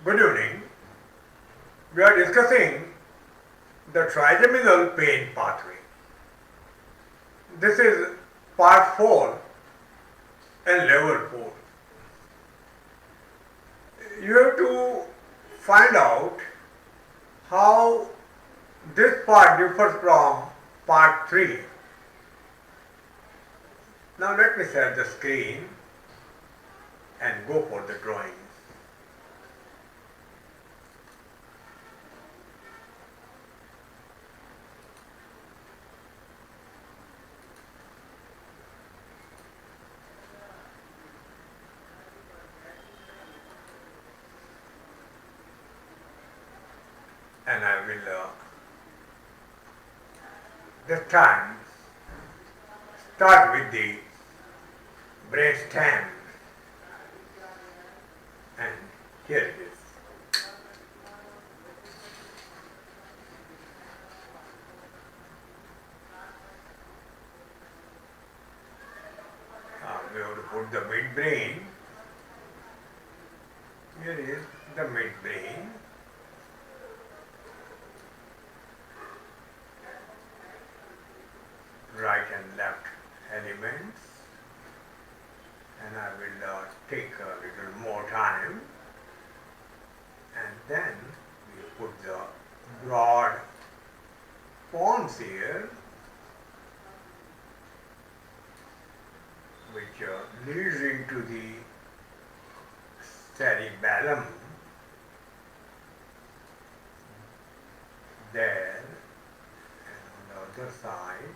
Good evening. We are discussing the trigeminal pain pathway. This is part 4 and level 4. You have to find out how this part differs from part 3. Now let me set the screen and go for the drawing. And I will this time start with the brainstem, and here it is. We have to put the midbrain. Here is the midbrain. Right and left elements, and I will take a little more time, and then we put the broad pons here, which leads into the cerebellum there, and on the other side.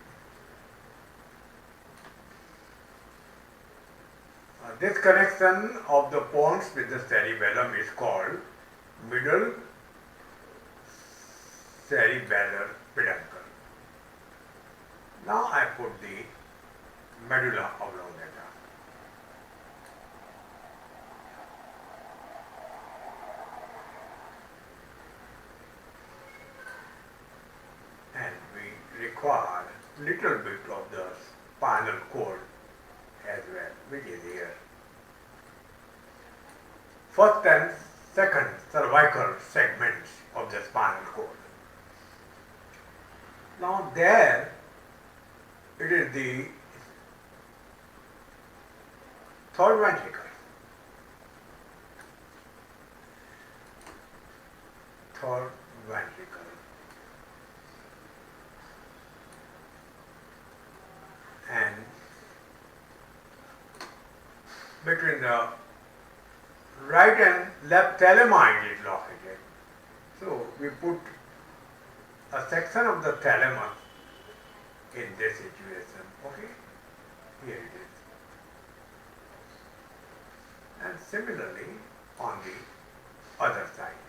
This connection of the pons with the cerebellum is called middle cerebellar peduncle. Now I put the medulla oblongata. And we require little bit of the spinal cord as well, which is here. First and second cervical segments of the spinal cord. Now there it is the third ventricle. Third ventricle. And between the right and left thalami is located. So we put a section of the thalamus in this situation. Okay, here it is. And similarly on the other side.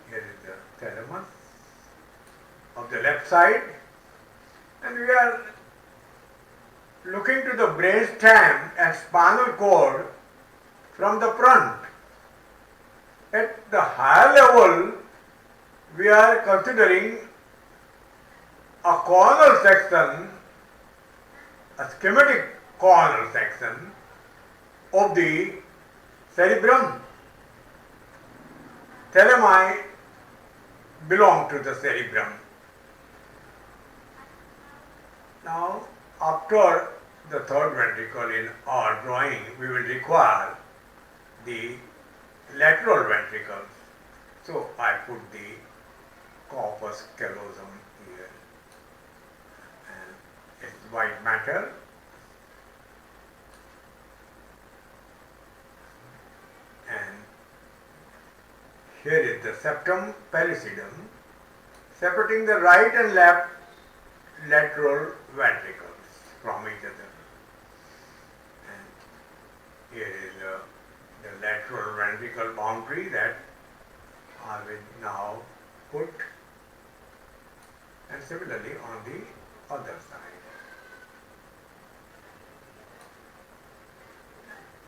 Here is the thalamus of the left side, and we are looking to the brainstem and spinal cord from the front. At the higher level, we are considering a coronal section, a schematic coronal section of the cerebrum. Thalami belong to the cerebrum. Now, after the third ventricle in our drawing, we will require the lateral ventricles. So, I put the corpus callosum here, and it's white matter. And here is the septum pellucidum, separating the right and left lateral ventricles from each other. And here is the lateral ventricle boundary that I will now put and similarly on the other side.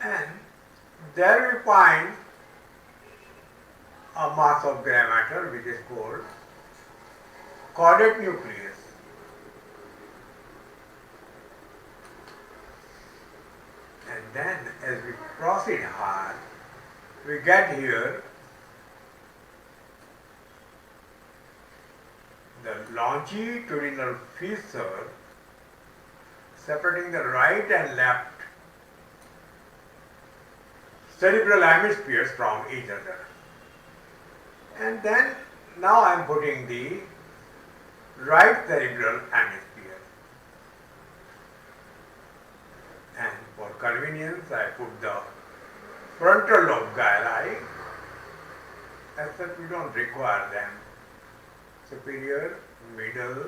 And there we find a mass of gray matter which is called caudate nucleus. And then as we proceed hard, we get here the longitudinal fissure separating the right and left cerebral hemispheres from each other. And then now I am putting the right cerebral hemisphere. And for convenience I put the frontal lobe gyri, as such we don't require them. Superior, middle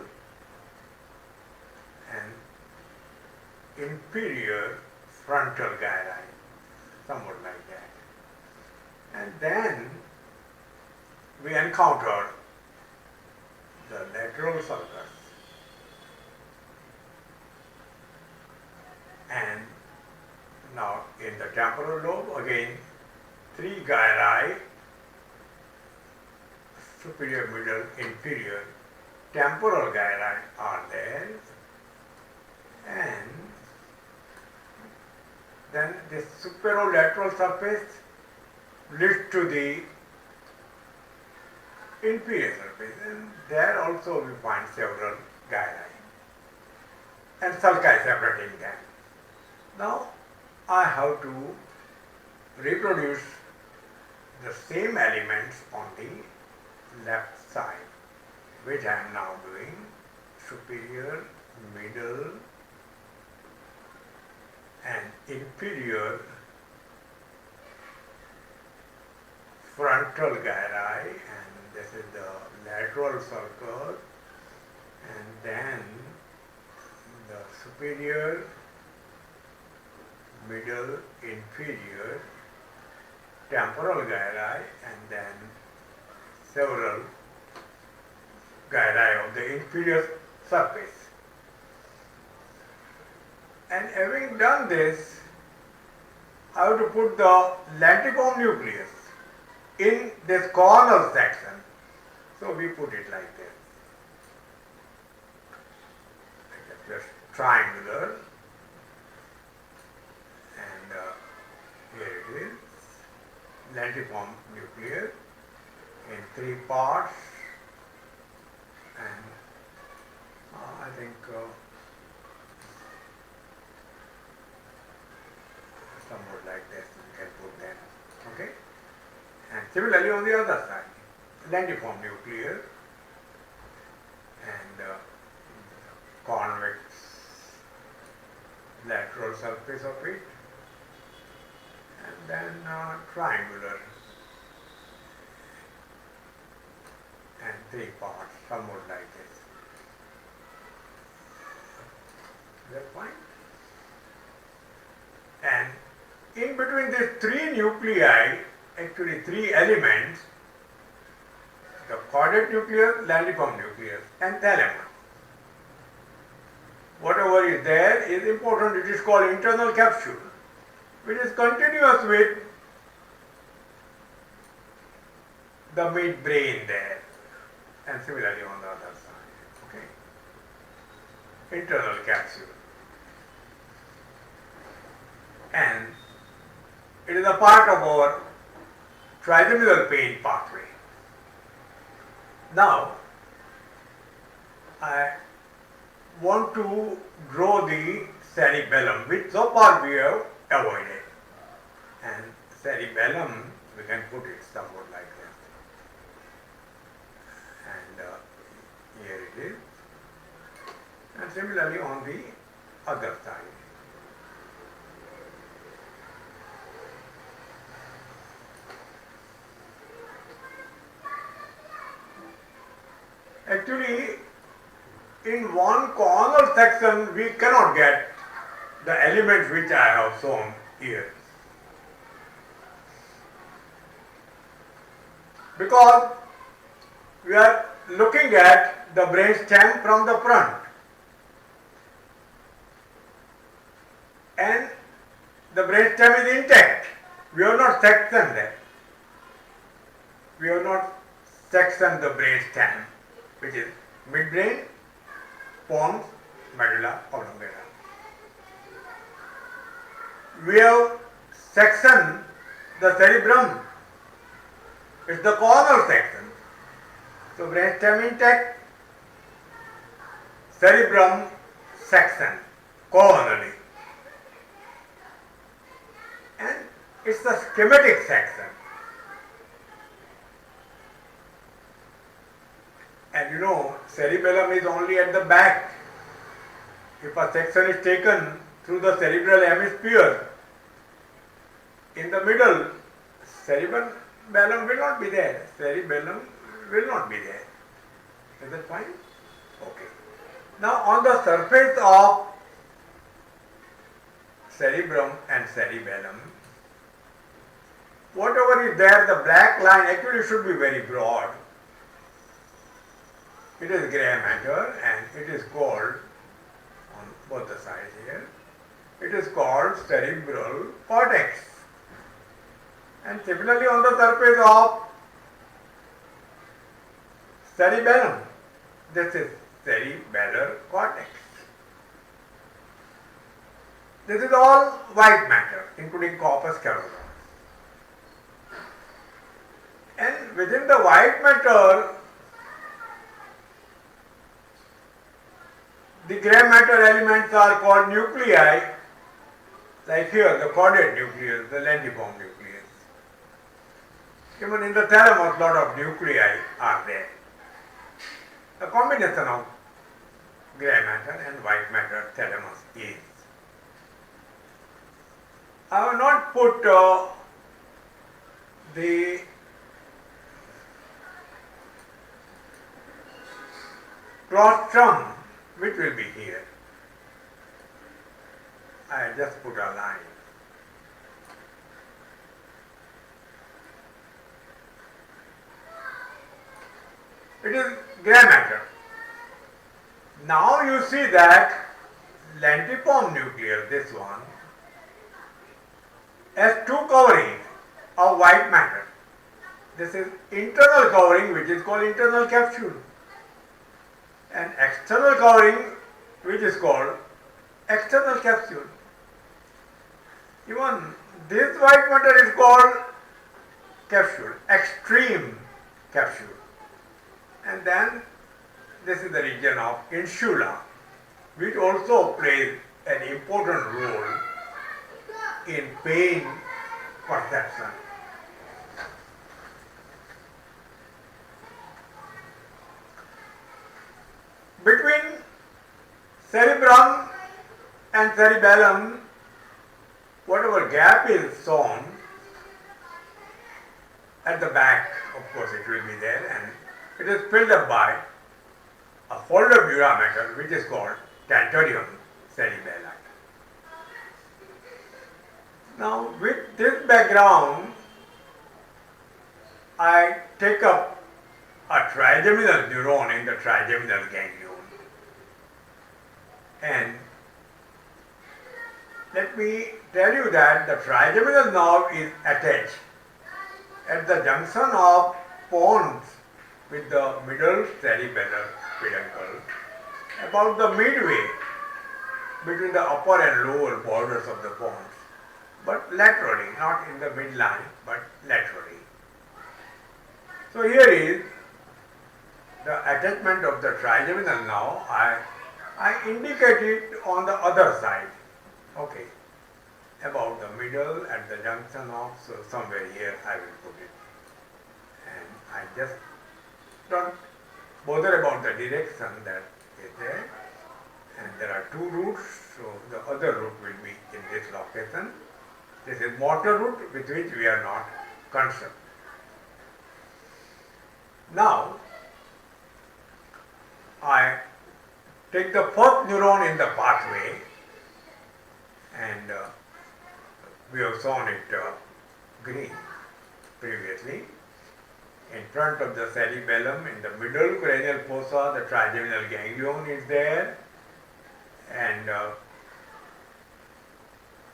and inferior frontal gyri, somewhat like that. And then we encounter the lateral sulcus. And now in the temporal lobe, again, three gyri, superior, middle, inferior, temporal gyri are there. And then this superolateral surface leads to the inferior surface, and there also we find several gyri and sulci separating them. Now I have to reproduce the same elements on the left side, which I am now doing. Superior, middle and inferior frontal gyri, and this is the lateral sulcus, and then the superior, middle, inferior, temporal gyri, and then several gyri of the inferior surface. And having done this, I have to put the lentiform nucleus in this coronal section. So we put it like this. Just triangular, and here it is, lentiform nucleus in three parts, and I think somewhat like this we can put them. Okay? And similarly on the other side, lentiform nucleus and convex lateral surface of it, and then triangular and three parts, somewhat like this. Is that fine? And in between these three nuclei, actually three elements, the caudate nucleus, lentiform nucleus and thalamus. Whatever is there is important. It is called internal capsule, which is continuous with the midbrain there, and similarly on the other side. Okay? Internal capsule. And it is a part of our trigeminal pain pathway. Now, I want to draw the cerebellum, which so far we have avoided. And cerebellum, we can put it somewhat like that. And here it is. And similarly on the other side. Actually, in one coronal section we cannot get the elements which I have shown here, because we are looking at the brainstem from the front, and the brainstem is intact. We have not sectioned that. We have not sectioned the brainstem, which is midbrain, pons, medulla oblongata. We have sectioned the cerebrum. It's the coronal section. So brainstem intact, cerebrum section coronally, and it's the schematic section. And you know, cerebellum is only at the back. If a section is taken through the cerebral hemisphere, in the middle, cerebellum will not be there. Cerebellum will not be there. Is that fine? Okay. Now on the surface of cerebrum and cerebellum, whatever is there, the black line actually should be very broad. It is grey matter and it is called, on both the sides here, it is called cerebral cortex. And similarly on the surface of cerebellum, this is cerebellar cortex. This is all white matter, including corpus callosum. And within the white matter, the grey matter elements are called nuclei, like here the chordate nucleus, the lentiform nucleus. Even in the thalamus, lot of nuclei are there. A combination of grey matter and white matter thalamus is. I have not put the claustrum, which will be here. I just put a line. It is grey matter. Now you see that lentiform nucleus, this one, has two coverings of white matter. This is internal covering, which is called internal capsule, and external covering, which is called external capsule. Even this white matter is called capsule, extreme capsule. And then this is the region of insula, which also plays an important role in pain perception. Between cerebrum and cerebellum, whatever gap is shown at the back, of course it will be there, and it is filled up by a folded dura matter, which is called tentorium cerebelli. Now with this background, I take up a trigeminal neuron in the trigeminal ganglion. And let me tell you that the trigeminal nerve is attached at the junction of pons with the middle cerebellar peduncle, about the midway between the upper and lower borders of the pons, but laterally, not in the midline, but laterally. So here is the attachment of the trigeminal nerve. I indicate it on the other side. Okay, about the middle at the junction of, so somewhere here I will put it. And I just don't bother about the direction that is there. And there are two routes, so the other route will be in this location. This is motor route with which we are not concerned. Now, I take the first neuron in the pathway, and we have shown it green previously. In front of the cerebellum, in the middle cranial fossa, the trigeminal ganglion is there, and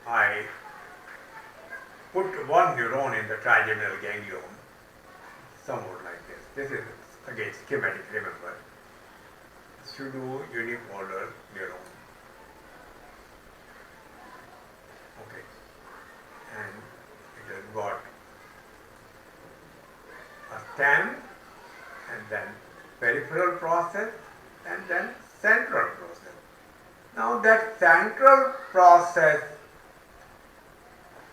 I put one neuron in the trigeminal ganglion, somewhat like this. This is again schematic, remember. Pseudo-unipolar neuron. Okay. And it has got a stem, and then peripheral process, and then central process. Now that central process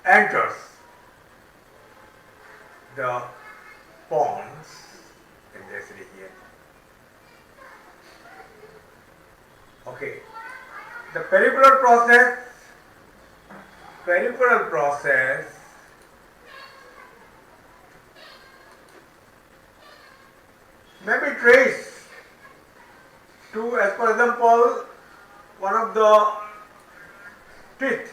enters the pons in this region. Okay. The peripheral process may be traced to, as for example, one of the teeth.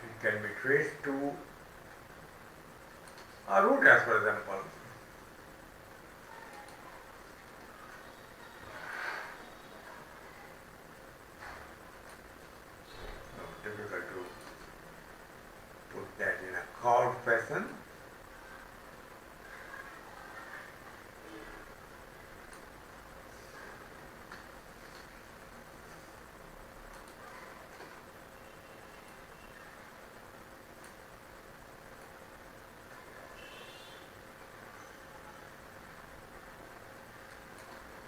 It can be traced to a root, as for example. Difficult to put that in a curved fashion.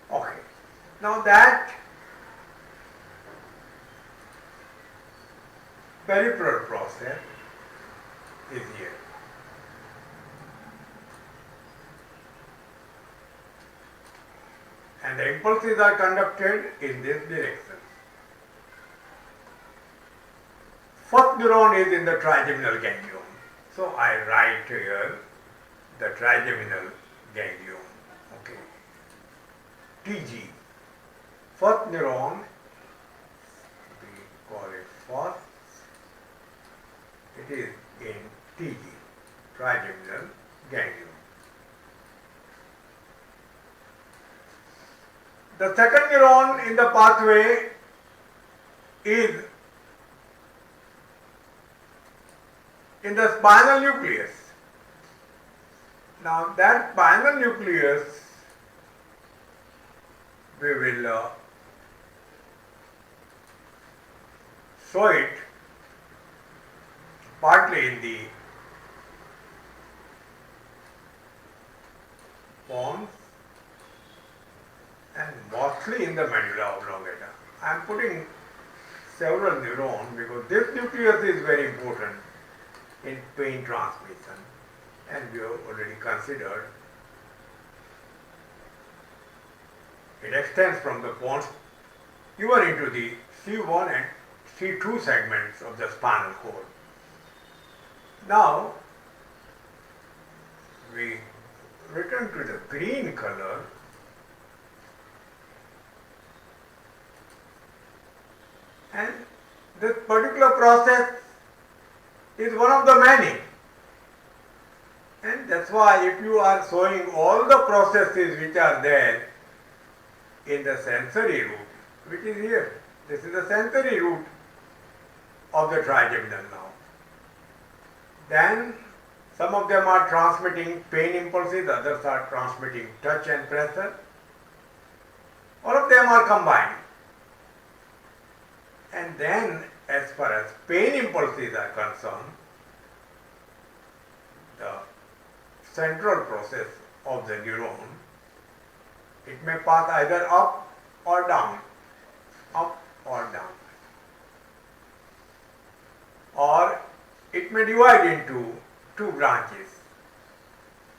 Okay. Now that peripheral process is here. And the impulses are conducted in this direction. First neuron is in the trigeminal ganglion. So I write here the trigeminal ganglion. Okay. TG. First neuron, we call it first. It is in TG, trigeminal ganglion. The second neuron in the pathway is in the spinal nucleus. Now that spinal nucleus we will show it partly in the pons and mostly in the medulla oblongata. I am putting several neurons because this nucleus is very important in pain transmission, and we have already considered it extends from the pons even into the C1 and C2 segments of the spinal cord. Now we return to the green color. And this particular process is one of the many. And that's why if you are showing all the processes which are there in the sensory root, which is here, this is the sensory root of the trigeminal now. Then some of them are transmitting pain impulses, others are transmitting touch and pressure. All of them are combined. And then as far as pain impulses are concerned, the central process of the neuron, it may pass either up or down, or it may divide into two branches,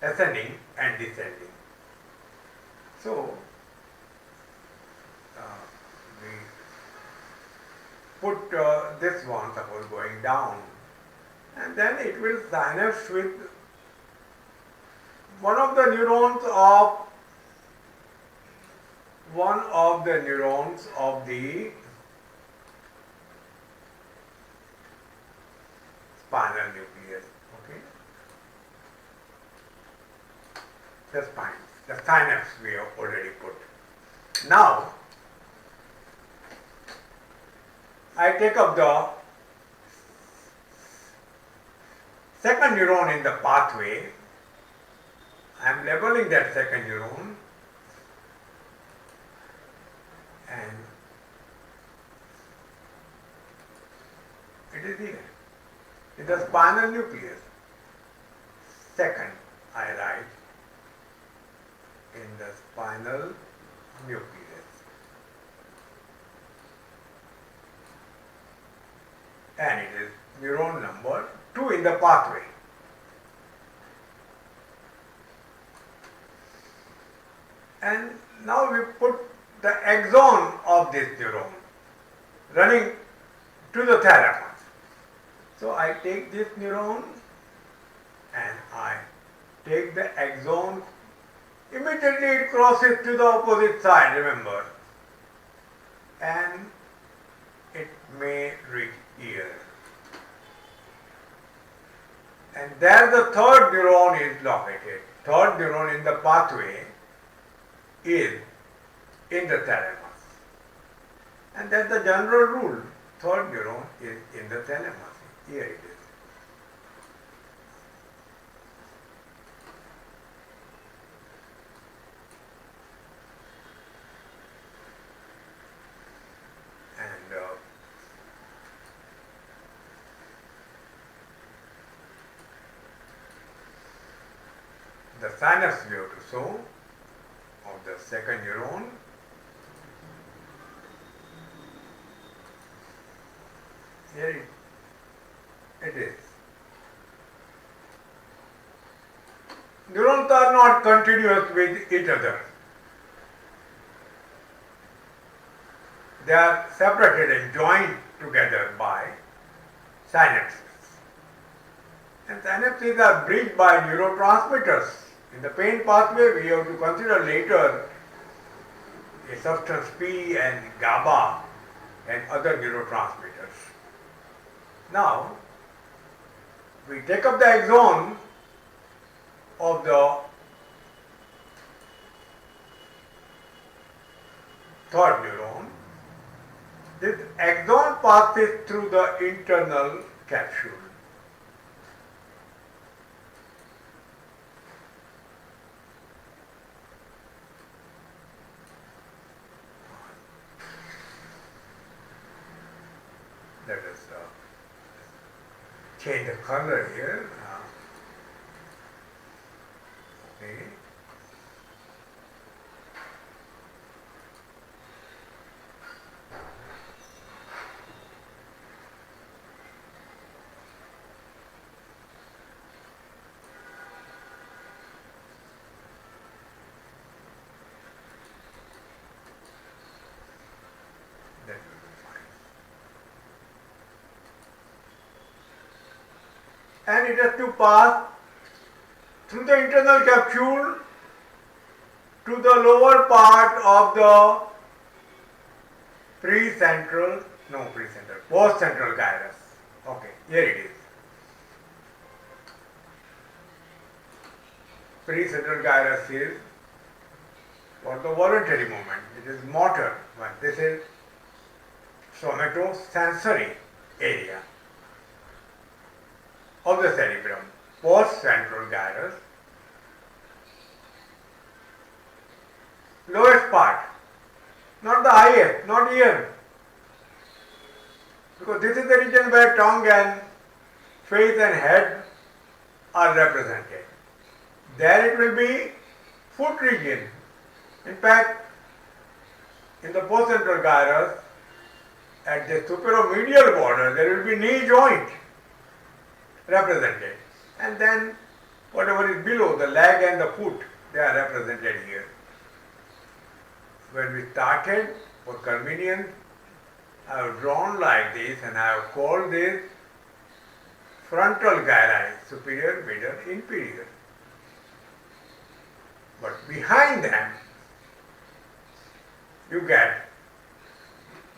ascending and descending. So we put this one, suppose going down, and then it will synapse with one of the neurons of the spinal nucleus. Okay, the spine, the synapse we have already put. Now I take up the second neuron in the pathway. I am labeling that second neuron, and it is here in the spinal nucleus. Second, I write in the spinal nucleus, and it is neuron number 2 in the pathway. And now we put the axon of this neuron running to the thalamus. So I take this neuron and I take the axon. Immediately it crosses to the opposite side, remember, and it may reach here. And there the third neuron is located. Third neuron in the pathway is in the thalamus. And that's the general rule. Third neuron is in the thalamus. Here it is. And the synapse we have to show of the second neuron. Here it is. Neurons are not continuous with each other. They are separated and joined together by synapses. And synapses are bridged by neurotransmitters. In the pain pathway, we have to consider later a substance P and GABA and other neurotransmitters. Now, we take up the axon of the third neuron. This axon passes through the internal capsule. Let us change the color here. Okay. That will be fine. And it has to pass through the internal capsule to the lower part of the post-central gyrus. Okay, here it is. Pre-central gyrus is for the voluntary movement. It is motor, but this is somatosensory area of the cerebrum. Post-central gyrus, lowest part, not the highest, not here, because this is the region where tongue and face and head are represented. There it will be foot region. In fact, in the post-central gyrus, at the superomedial border, there will be knee joint represented. And then whatever is below, the leg and the foot, they are represented here. When we started, for convenience, I have drawn like this and I have called this frontal gyri, superior, middle, inferior. But behind them, you get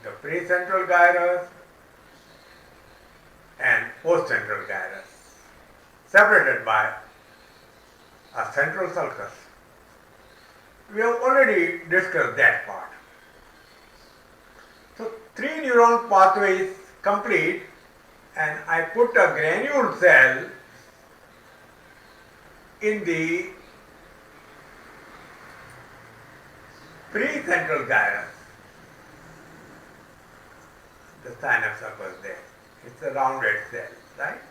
the precentral gyrus and postcentral gyrus, separated by a central sulcus. We have already discussed that part. So 3 neuron pathway is complete, and I put a granule cell in the precentral gyrus. The synapse occurs there. It's a rounded cell, right?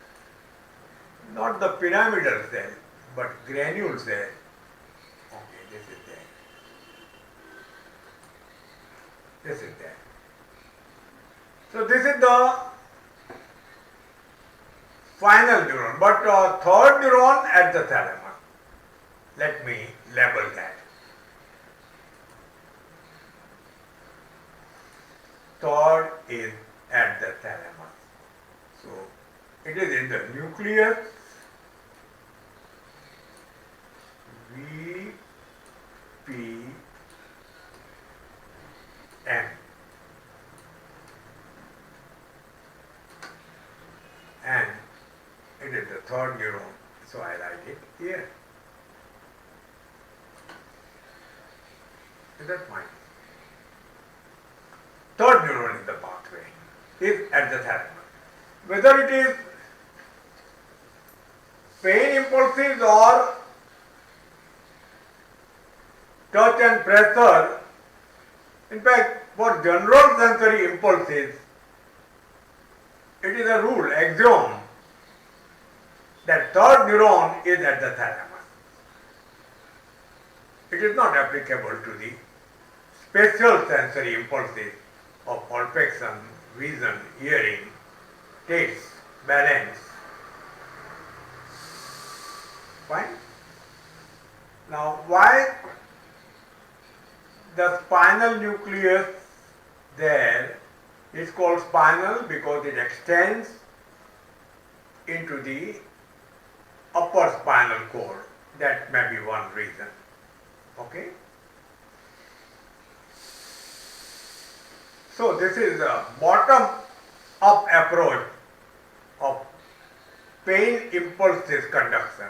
Not the pyramidal cell, but granule cell. Okay, this is there. This is there. So this is the final neuron, but third neuron at the thalamus. Let me label that. Third is at the thalamus. So it is in the nucleus. V, P, M. And it is the third neuron, so I write it here. Is that fine? Third neuron in the pathway is at the thalamus. Whether it is pain impulses or touch and pressure, in fact, for general sensory impulses, it is a rule, axiom, that third neuron is at the thalamus. It is not applicable to the spatial sensory impulses of olfaction, vision, hearing, taste, balance. Fine? Now, why the spinal nucleus there is called spinal? Because it extends into the upper spinal cord. That may be one reason. Okay? So this is a bottom-up approach of pain impulses conduction.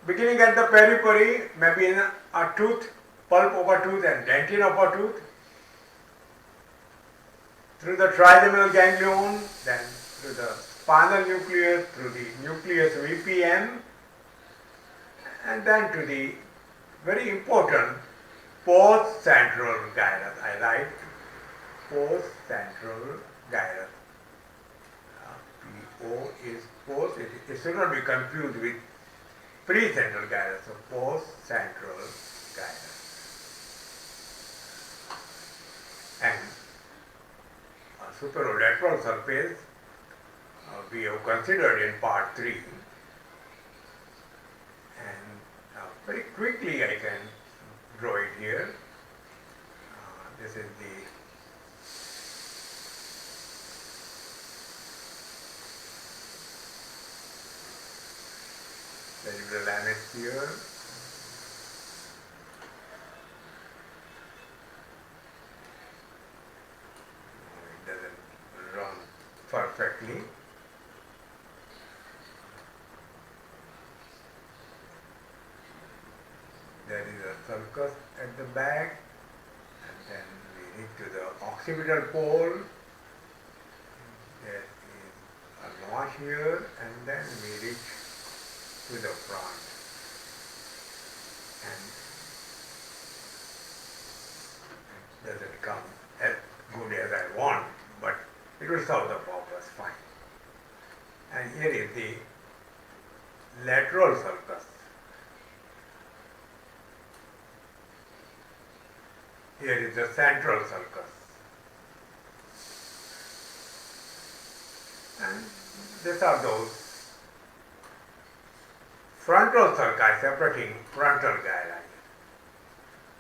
Beginning at the periphery, maybe in a tooth, pulp of a tooth and dentin of a tooth, through the trigeminal ganglion, then through the spinal nucleus, through the nucleus VPM, and then to the very important post-central gyrus. I write post-central gyrus. PO is post, it should not be confused with precentral gyrus, so post-central gyrus. And superolateral surface we have considered in part 3, and very quickly I can draw it here. This is the cerebral hemisphere. It doesn't run perfectly. There is a sulcus at the back, and then we reach to the occipital pole. There is a notch here, and then we reach to the front. And it doesn't come as good as I want, but it will serve the purpose fine. And here is the lateral sulcus. Here is the central sulcus. And these are those frontal sulci separating frontal gyri.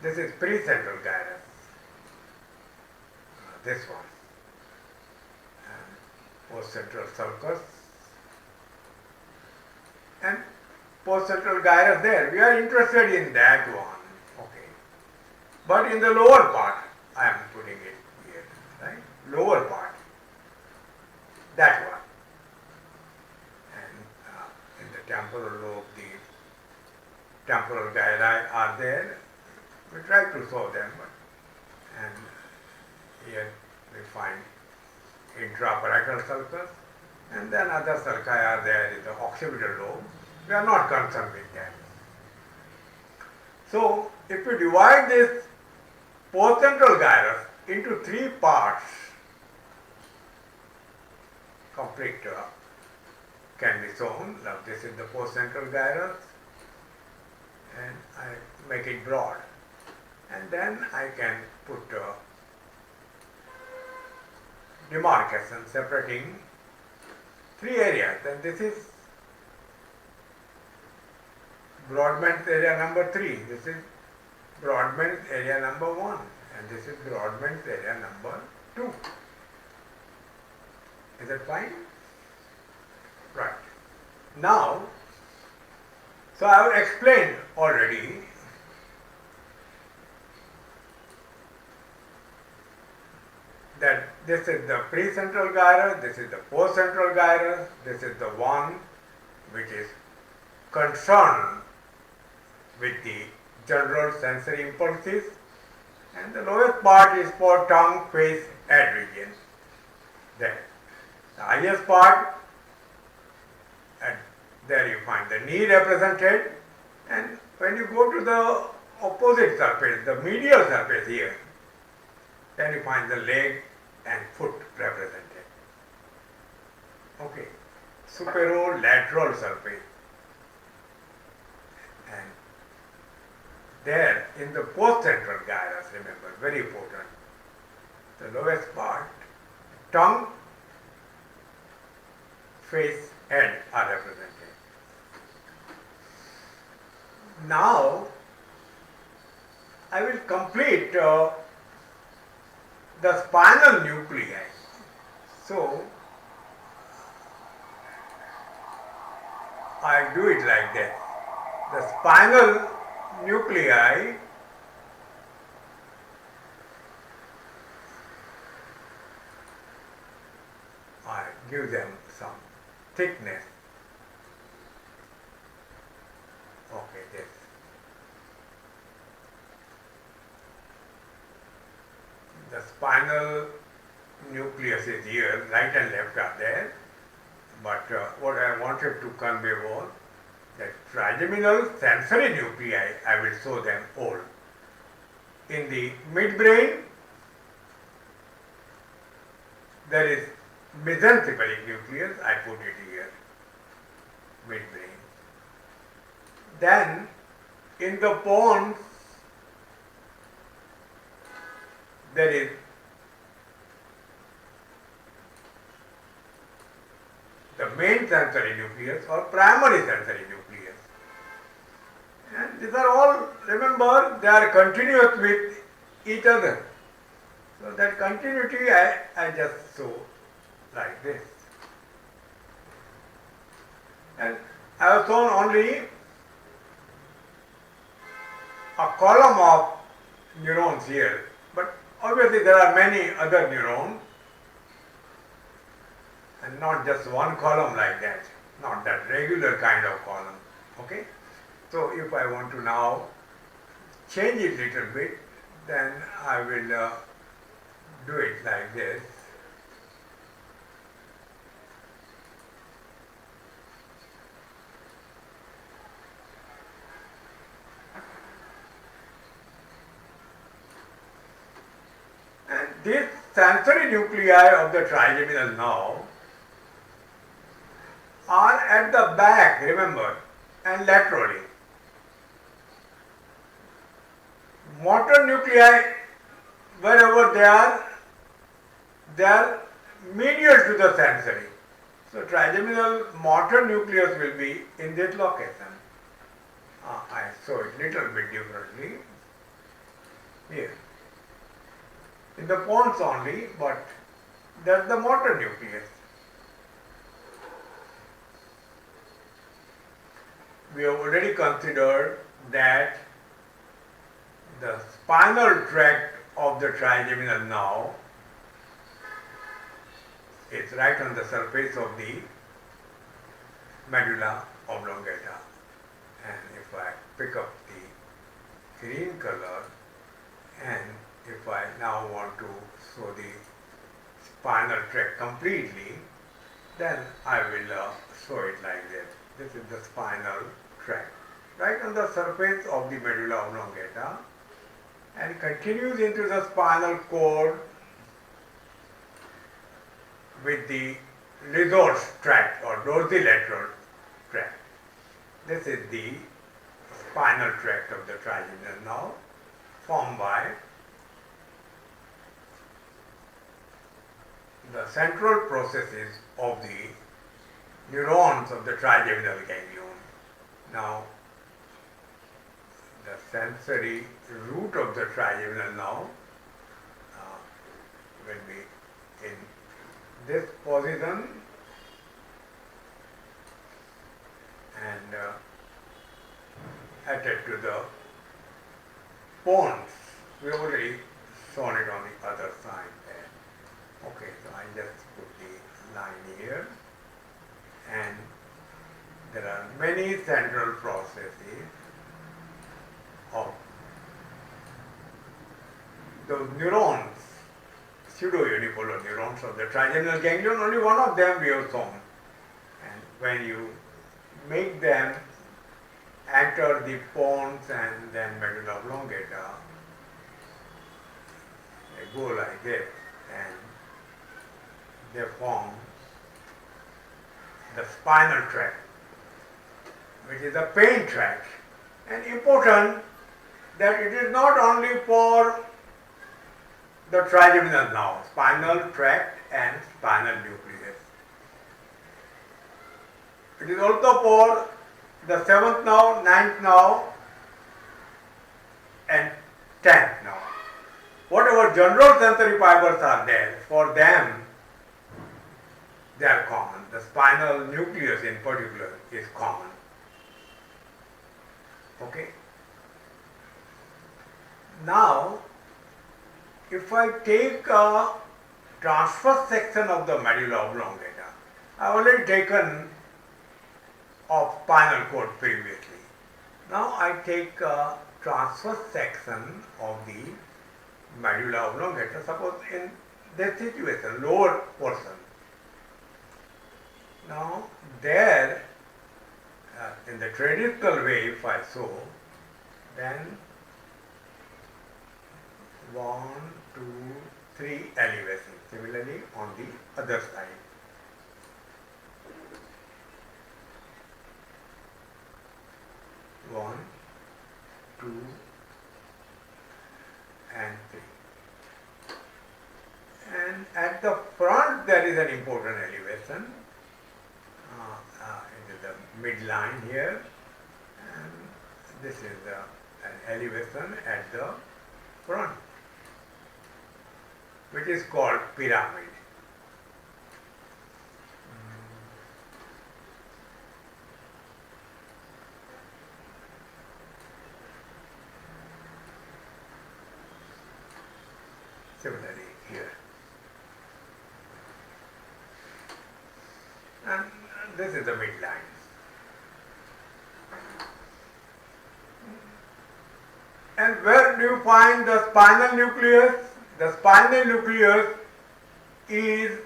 This is precentral gyrus. This one. And postcentral sulcus. And postcentral gyrus there. We are interested in that one. But in the lower part, I am putting it here, right? Lower part, that one. temporal lobe, the temporal gyri are there. We try to show them, and here we find intraparietal sulcus, and then other sulci are there in the occipital lobe. We are not concerned with that. So, if we divide this postcentral gyrus into three parts, complete can be shown. Now, this is the postcentral gyrus, and I make it broad, and then I can put demarcation separating three areas. Then this is Broadband area number 3. This is Broadband area number 1, and this is Broadband area number 2. Is that fine? Right. Now, so I have explained already that this is the precentral gyrus, this is the postcentral gyrus, this is the one which is concerned with the general sensory impulses, and the lowest part is for tongue, face, head region. There. The highest part, and there you find the knee represented, and when you go to the opposite surface, the medial surface here, then you find the leg and foot represented. Okay. Superolateral surface. And there in the postcentral gyrus, remember, very important, the lowest part, tongue, face, head are represented. Now, I will complete the spinal nuclei. So, I do it like this. The spinal nuclei I give them some thickness. Okay, this. The spinal nucleus is here, right and left are there, but what I wanted to convey was that trigeminal sensory nuclei, I will show them all. In the midbrain, there is mesencephalic nucleus, I put it here, midbrain. Then, in the pons, there is the main sensory nucleus or primary sensory nucleus. And these are all, remember, they are continuous with each other. So that continuity I just show like this. And I have shown only a column of neurons here, but obviously there are many other neurons, and not just one column like that, not that regular kind of column. Okay? So if I want to now change it a little bit, then I will do it like this. And these sensory nuclei of the trigeminal nerve are at the back, remember, and laterally. Motor nuclei, wherever they are medial to the sensory. So trigeminal motor nucleus will be in this location. I show it little bit differently here. In the pons only, but that's the motor nucleus. We have already considered that the spinal tract of the trigeminal nerve is right on the surface of the medulla Oblongata, and if I pick up the green color, and if I now want to show the spinal tract completely, then I will show it like this. This is the spinal tract, right on the surface of the medulla oblongata, and continues into the spinal cord with the redrawn tract or dorsolateral tract. This is the spinal tract of the trigeminal nerve, formed by the central processes of the neurons of the trigeminal ganglion. Now, the sensory root of the trigeminal nerve will be in this position, and attached to the pons. We already shown it on the other side there. Okay, so I just put the line here, and there are many central processes of those neurons, pseudo-unipolar neurons of the trigeminal ganglion. Only one of them we have shown, and when you make them enter the pons and then medulla oblongata, they go like this, and they form the spinal tract, which is a pain tract. And important that it is not only for the trigeminal nerve, spinal tract and spinal nucleus. It is also for the 7th nerve, 9th nerve and 10th nerve. Whatever general sensory fibers are there, for them they are common. The spinal nucleus in particular is common. Okay. Now, if I take a transverse section of the medulla oblongata, I have already taken of spinal cord previously. Now I take a transverse section of the medulla oblongata, suppose in this situation, lower portion. Now there, in the traditional way, if I show, then 1, 2, 3 elevations. Similarly on the other side. One, 2, and 3. And at the front there is an important elevation. It is the midline here, and this is an elevation at the front, which is called pyramid. Similarly here. And this is the midline. And where do you find the spinal nucleus? The spinal nucleus is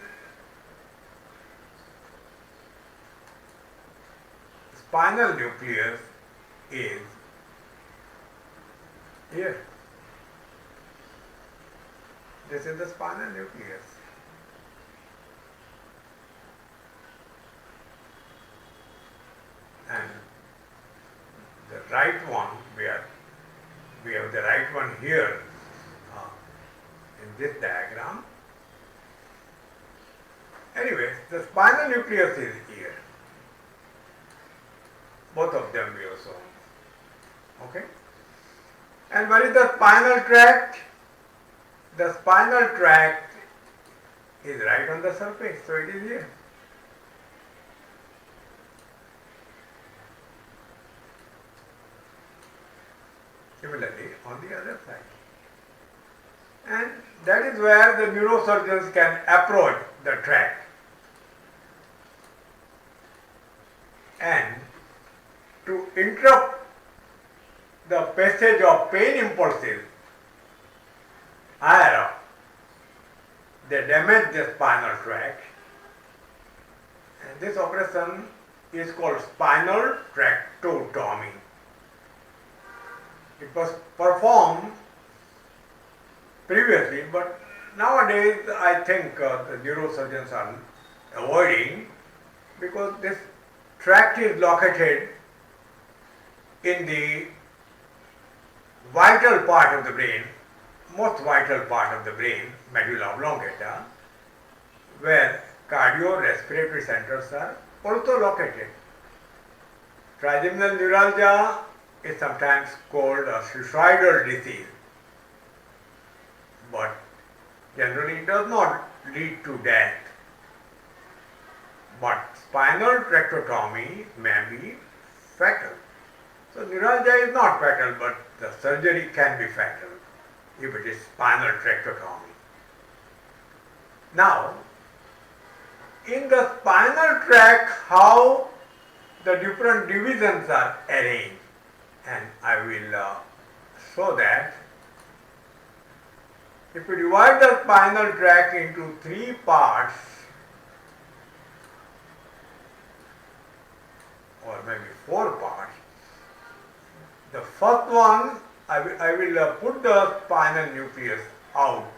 here. This is the spinal nucleus. And the right one, we have the right one here in this diagram. Anyway, the spinal nucleus is here. Both of them we have shown. Okay? And where is the spinal tract? The spinal tract is right on the surface, so it is here. Similarly, on the other side. And that is where the neurosurgeons can approach the tract and to interrupt the passage of pain impulses higher up. They damage the spinal tract, and this operation is called spinal tractotomy. It was performed previously, but nowadays I think the neurosurgeons are avoiding, because this tract is located in the vital part of the brain, most vital part of the brain, medulla oblongata, where cardiorespiratory centers are also located. Trigeminal neuralgia is sometimes called a suicidal disease, but generally it does not lead to death. But spinal tractotomy may be fatal. So neuralgia is not fatal, but the surgery can be fatal if it is spinal tractotomy. Now, in the spinal tract, how the different divisions are arranged, and I will show that. If we divide the spinal tract into three parts, or maybe four parts, the first one, I will put the spinal nucleus out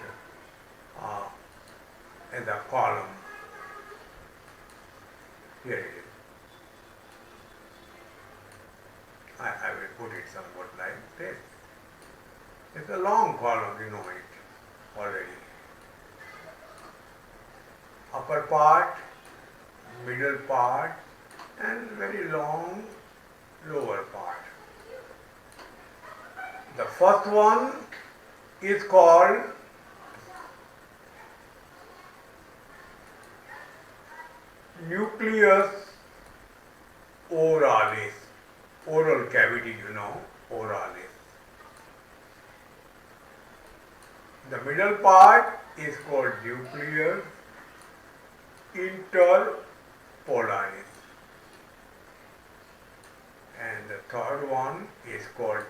in the column. Here it is. I will put it somewhat like this. It's a long column, you know it already. Upper part, middle part, and very long lower part. The first one is called nucleus oralis, oral cavity, you know, oralis. The middle part is called nucleus interpolaris, and the third one is called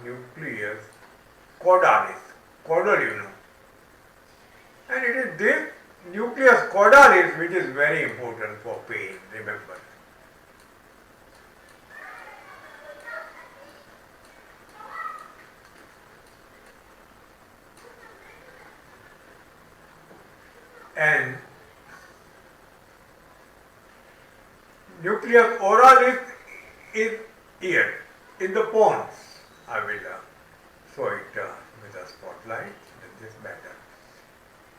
nucleus caudalis, caudal, you know. And it is this nucleus caudalis which is very important for pain, remember. And nucleus oralis is here in the pons. I will show it with a spotlight, this is better.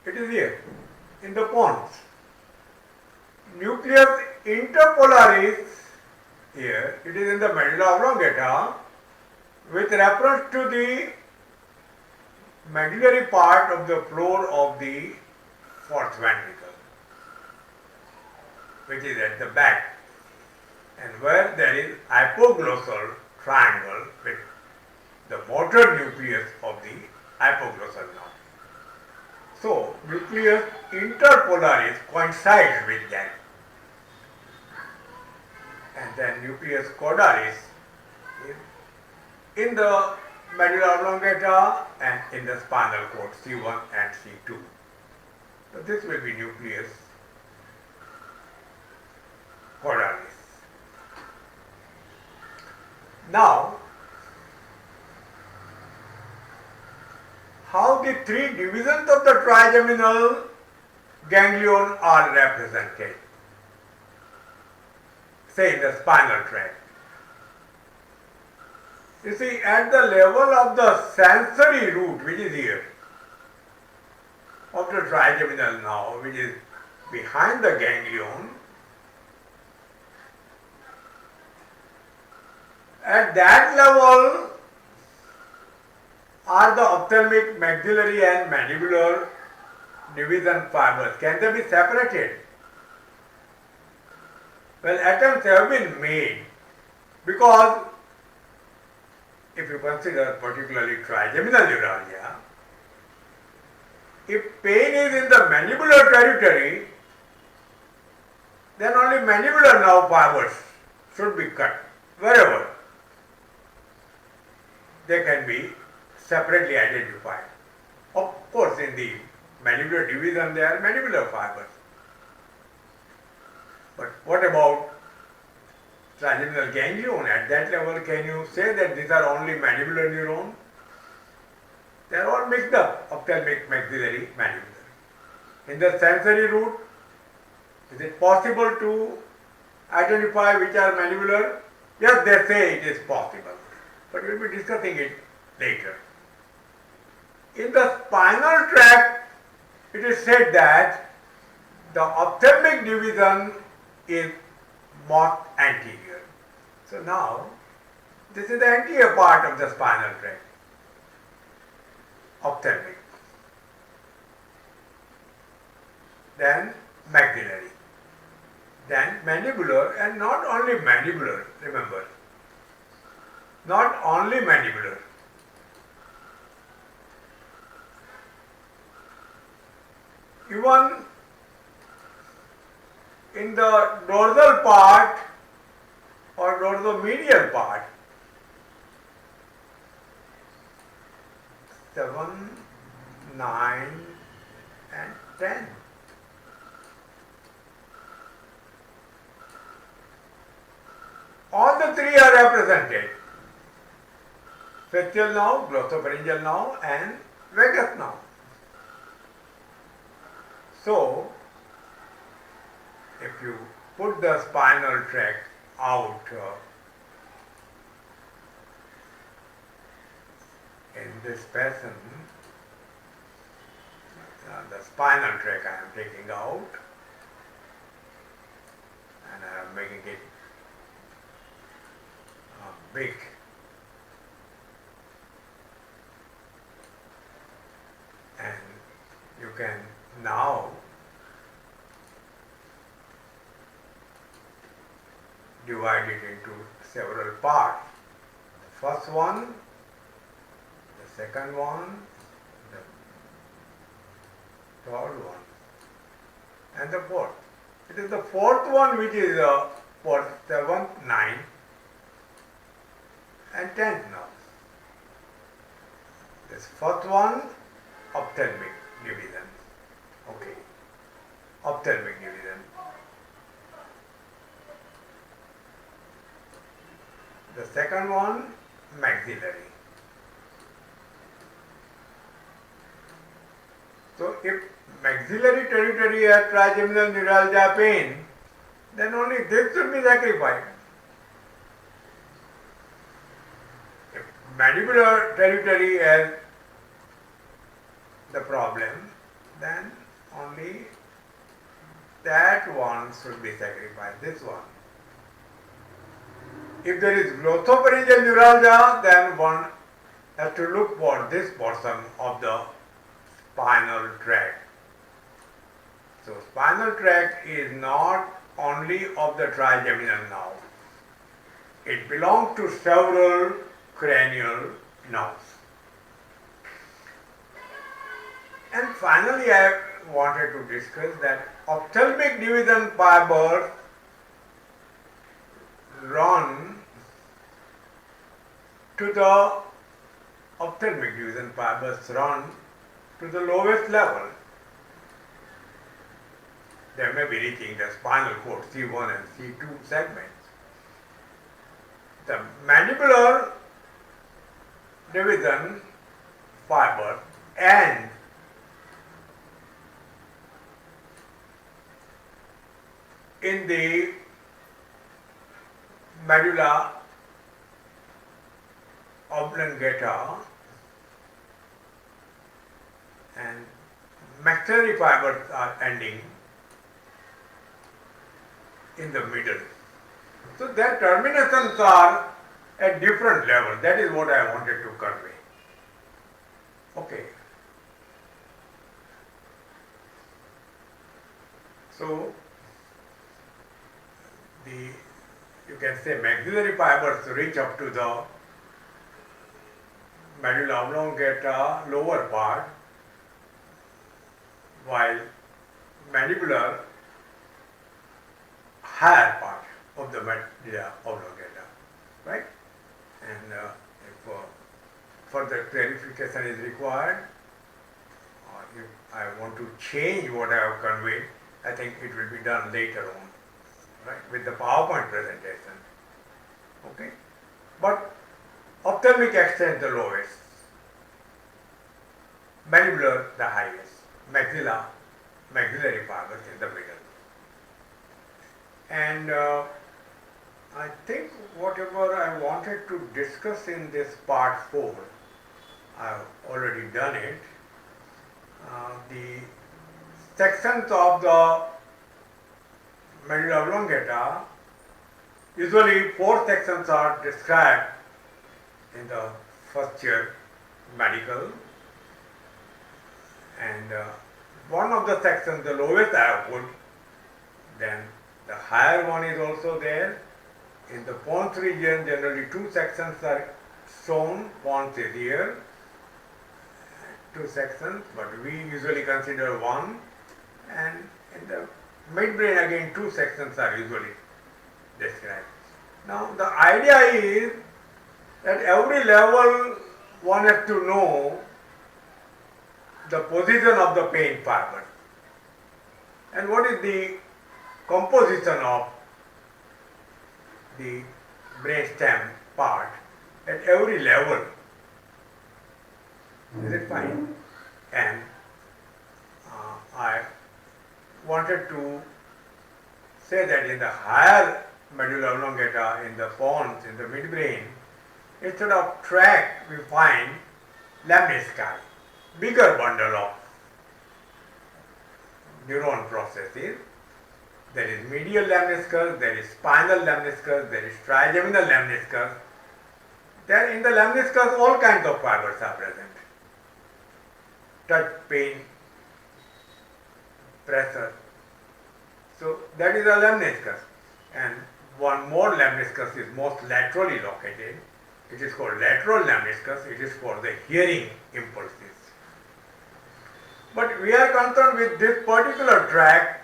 It is here in the pons. Nucleus interpolaris here, it is in the medulla oblongata with reference to the medullary part of the floor of the fourth ventricle, which is at the back, and where there is hypoglossal triangle with the motor nucleus of the hypoglossal nerve. So, nucleus interpolaris coincides with that, and then nucleus caudalis is in the medulla oblongata and in the spinal cord C1 and C2. So, this will be nucleus caudalis. Now, how the three divisions of the trigeminal ganglion are represented, say in the spinal tract. You see, at the level of the sensory root, which is here, of the trigeminal nerve, which is behind the ganglion, at that level are the ophthalmic, maxillary and mandibular division fibers. Can they be separated? Well, attempts have been made, because if you consider particularly trigeminal neuralgia, if pain is in the mandibular territory, then only mandibular nerve fibers should be cut. wherever, they can be separately identified. Of course, in the mandibular division there are mandibular fibers. But what about trigeminal ganglion? At that level, can you say that these are only mandibular neurons? They are all mixed up, ophthalmic, maxillary, mandibular. In the sensory root, is it possible to identify which are mandibular? Yes, they say it is possible, but we will be discussing it later. In the spinal tract, it is said that the ophthalmic division is most anterior. So now, this is the anterior part of the spinal tract, ophthalmic. Then maxillary. Then mandibular, and not only mandibular, remember, not only mandibular. Even in the dorsal part or dorsomedial part, 7, 9 and 10. All the three are represented. Facial nerve, glossopharyngeal nerve and vagus nerve. So, if you put the spinal tract out in this fashion, the spinal tract I am taking out and I am making it big. And you can now divide it into several parts. The first one, the second one, the third one, and the fourth. It is the fourth one which is for 7th, 9th, and 10th now. This first one, ophthalmic division. Okay, ophthalmic division. The second one, maxillary. So if maxillary territory has trigeminal neuralgia pain, then only this should be sacrificed. If mandibular territory has the problem, then only that one should be sacrificed, this one. If there is glossopharyngeal neuralgia, then one has to look for this portion of the spinal tract. So spinal tract is not only of the trigeminal nerve. It belongs to several cranial nerves. And finally, I wanted to discuss that ophthalmic division fibers run to the ophthalmic division fibers run to the lowest level. They may be reaching the spinal cord C1 and C2 segments. The mandibular division fiber and in the medulla oblongata and maxillary fibers are ending in the middle. So their terminations are at different levels. That is what I wanted to convey. Okay. So you can say maxillary fibers reach up to the medulla oblongata lower part, while mandibular higher part of the medulla oblongata. right? And if further clarification is required, or if I want to change what I have conveyed, I think it will be done later on, right, with the PowerPoint presentation. Okay? But ophthalmic extends the lowest, mandibular the highest, maxillary fibers in the middle. And I think whatever I wanted to discuss in this part 4, I've already done it. The sections of the Medulla Oblongata, usually 4 sections are described in the first year medical, and one of the sections, the lowest I have put, then the higher one is also there. In the pons region, generally 2 sections are shown. Pons is here, 2 sections, but we usually consider 1. And in the midbrain again 2 sections are usually described. Now the idea is at every level one has to know the position of the pain fiber and what is the composition of the brainstem part at every level. Is it fine? And I wanted to say that in the higher medulla oblongata, in the pons, in the midbrain, instead of tract we find lamnisci, bigger bundle of neuron processes. There is medial lamniscus, there is spinal lamniscus, there is trigeminal lamniscus. There in the lamniscus all kinds of fibers are present. Touch, pain, pressure. So that is a lamniscus. And one more lamniscus is most laterally located. It is called lateral lamniscus. It is for the hearing impulses. But we are concerned with this particular tract,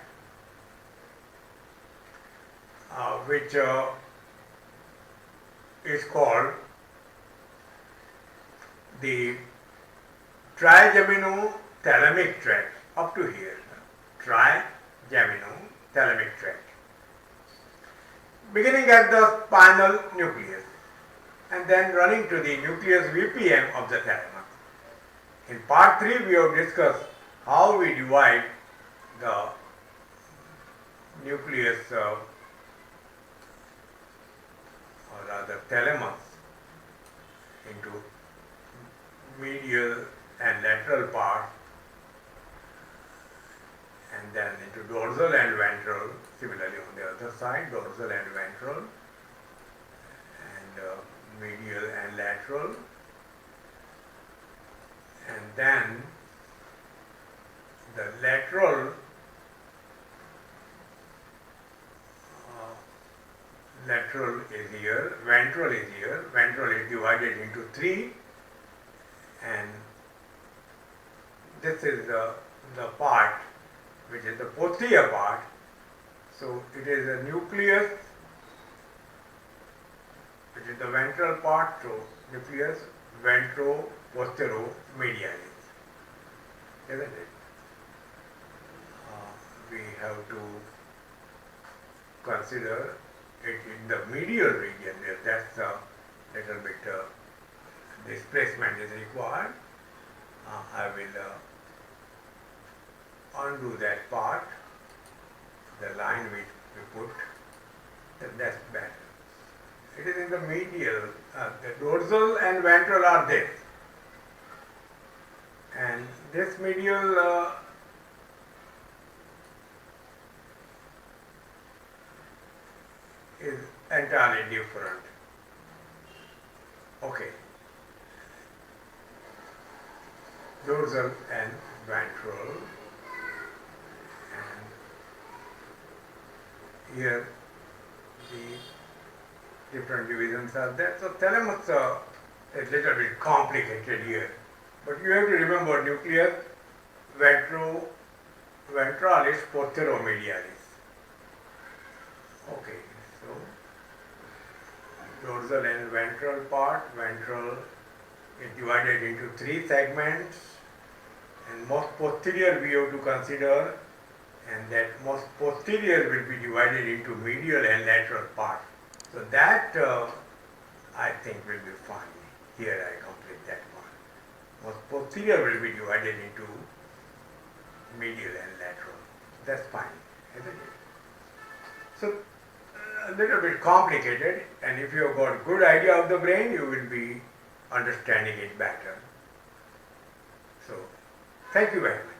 which is called the trigeminothalamic tract, up to here, trigeminothalamic tract, beginning at the spinal nucleus and then running to the nucleus VPM of the thalamus. In part 3 we have discussed how we divide the nucleus or rather thalamus into medial and lateral part, and then into dorsal and ventral, similarly on the other side, dorsal and ventral, and medial and lateral, and then the lateral is here, ventral is here. Ventral is divided into 3, and this is the part which is the posterior part. So it is a nucleus, which is the ventral part, so nucleus ventro-postero-medialis, isn't it? We have to consider it in the medial region. That's a little bit displacement is required. I will undo that part, the line which we put, that's better. It is in the medial, the dorsal and ventral are there, and this medial is entirely different. Okay. Dorsal and ventral, and here the different divisions are there. So thalamus is a little bit complicated here, but you have to remember nucleus ventralis posteromedialis. Okay, so dorsal and ventral part. Ventral is divided into 3 segments, and most posterior we have to consider, and that most posterior will be divided into medial and lateral part. So that I think will be fine. Here I complete that one. Most posterior will be divided into medial and lateral. That's fine, isn't it? So a little bit complicated, and if you have got good idea of the brain, you will be understanding it better. So thank you very much.